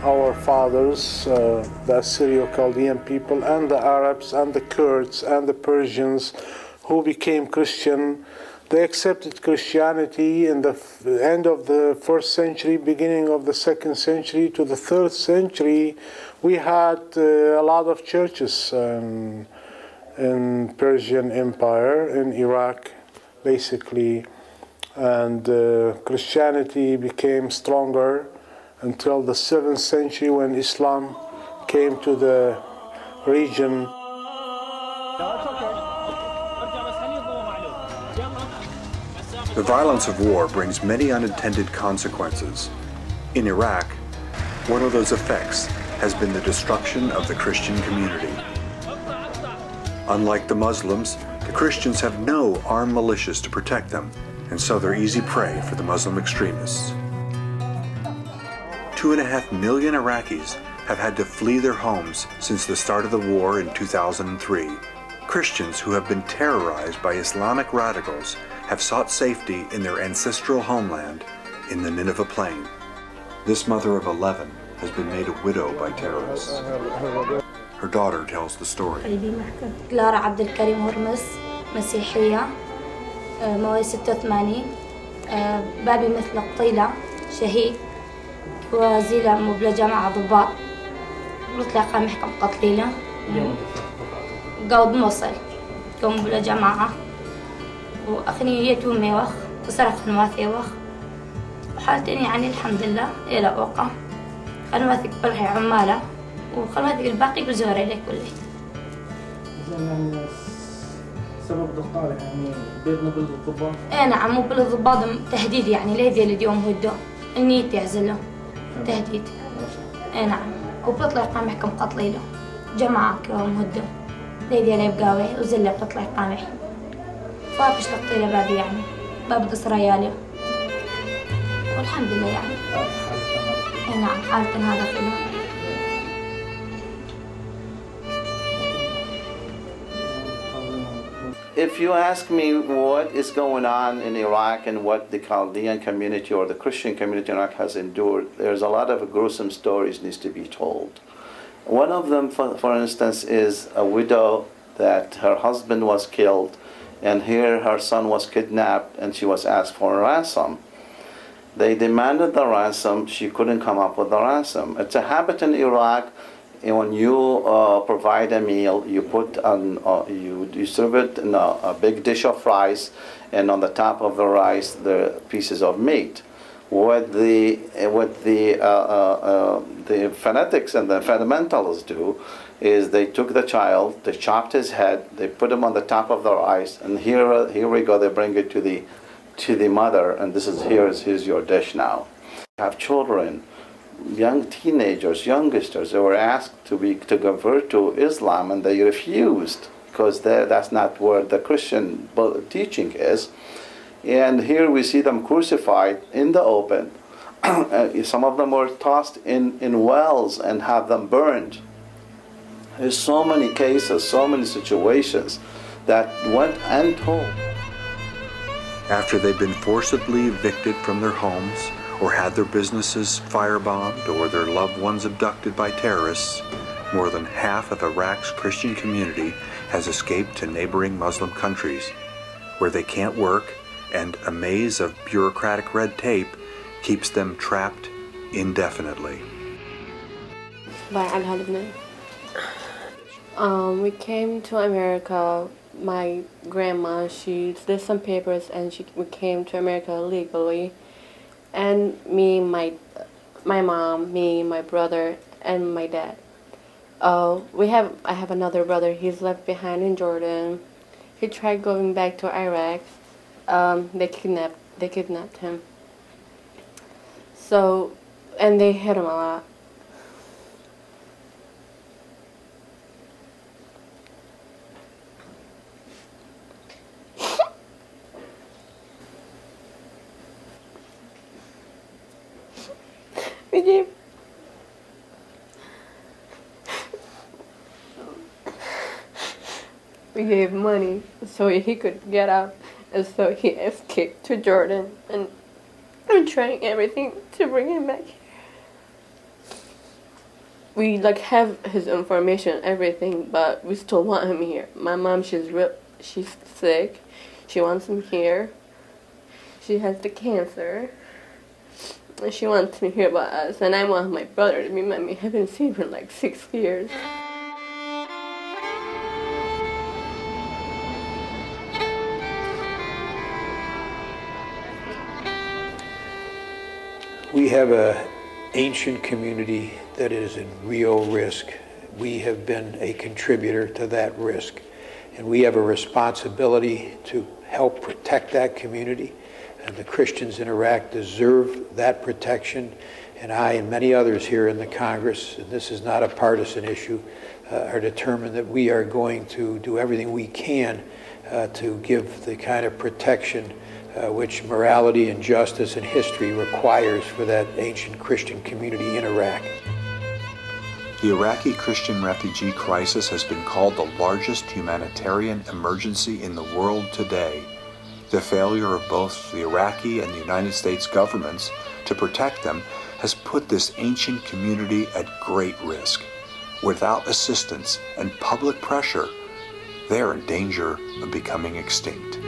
our fathers, the Assyrio-Chaldean people, and the Arabs, and the Kurds, and the Persians who became Christian. They accepted Christianity in the end of the 1st century, beginning of the 2nd century to the 3rd century. We had a lot of churches in Persian Empire, in Iraq, basically. And Christianity became stronger until the 7th century when Islam came to the region. The violence of war brings many unintended consequences. In Iraq, one of those effects has been the destruction of the Christian community. Unlike the Muslims, the Christians have no armed militias to protect them, and so they're easy prey for the Muslim extremists. 2.5 million Iraqis have had to flee their homes since the start of the war in 2003. Christians who have been terrorized by Islamic radicals have sought safety in their ancestral homeland in the Nineveh Plain. This mother of 11 has been made a widow by terrorists. Her daughter tells the story. كلارا عبد الكريم هرمس مسيحية مواليد 86 بابي مثل الطيلة شهيد وزيلة مبلة جامعة ضباط مطلقة محكم قتليلة قود موصل كم بلا جامعة وأخني يتومي وخ وصرف نواثي وخ وحالتني يعني الحمد لله إلى أوقع خلواتك بلحي عمالة وخلواتك الباقي بزوري لك كله. يعني سبب ضغطالك يعني بيتنا بالضباط؟ إيه نعم مو بالضباط تهديد يعني ليه ذي اليوم هدو إني تعزله تهديد. إيه نعم وبطلق محكم قتليله جماعة كلهم هدو ليه ذي بقاوي وزله بتطلع قامح فابش لقطيله بابي يعني باب قصر ريالي والحمد لله يعني. إيه نعم حالة هذا خلال. If you ask me what is going on in Iraq and what the Chaldean community or the Christian community in Iraq has endured, there's a lot of gruesome stories needs to be told. One of them, for instance, is a widow that her husband was killed, and here her son was kidnapped and she was asked for a ransom. They demanded the ransom, she couldn't come up with the ransom. It's a habit in Iraq. And when you provide a meal, you put on, you serve it in a big dish of rice, and on the top of the rice, the pieces of meat. What the fanatics and the fundamentalists do is they took the child, they chopped his head, they put him on the top of the rice, and here we go. They bring it to the mother, and here's your dish now. Have children. Young teenagers, youngsters, they were asked to convert to Islam, and they refused because that's not where the Christian teaching is. And here we see them crucified in the open. Some of them were tossed in wells and have them burned. There's so many cases, so many situations that went untold. After they've been forcibly evicted from their homes, or had their businesses firebombed, or their loved ones abducted by terrorists, more than half of Iraq's Christian community has escaped to neighboring Muslim countries, where they can't work, and a maze of bureaucratic red tape keeps them trapped indefinitely. We came to America. My grandma, she did some papers, and we came to America legally. And me, my mom, me, my brother, and my dad. I have another brother. He's left behind in Jordan. He tried going back to Iraq. They kidnapped him. So, and they hit him a lot. We gave money so he could get out, and so he escaped to Jordan, and we're trying everything to bring him back here. we like have his information, everything, but we still want him here. My mom, she's sick. She wants him here. She has the cancer. And she wants to hear about us. And I want my brother to be with me. I haven't seen him in like 6 years. We have an ancient community that is in real risk. We have been a contributor to that risk. And we have a responsibility to help protect that community. And the Christians in Iraq deserve that protection. And I and many others here in the Congress, and this is not a partisan issue, are determined that we are going to do everything we can to give the kind of protection which morality and justice and history requires for that ancient Christian community in Iraq. The Iraqi Christian refugee crisis has been called the largest humanitarian emergency in the world today. The failure of both the Iraqi and the United States governments to protect them has put this ancient community at great risk. Without assistance and public pressure, they are in danger of becoming extinct.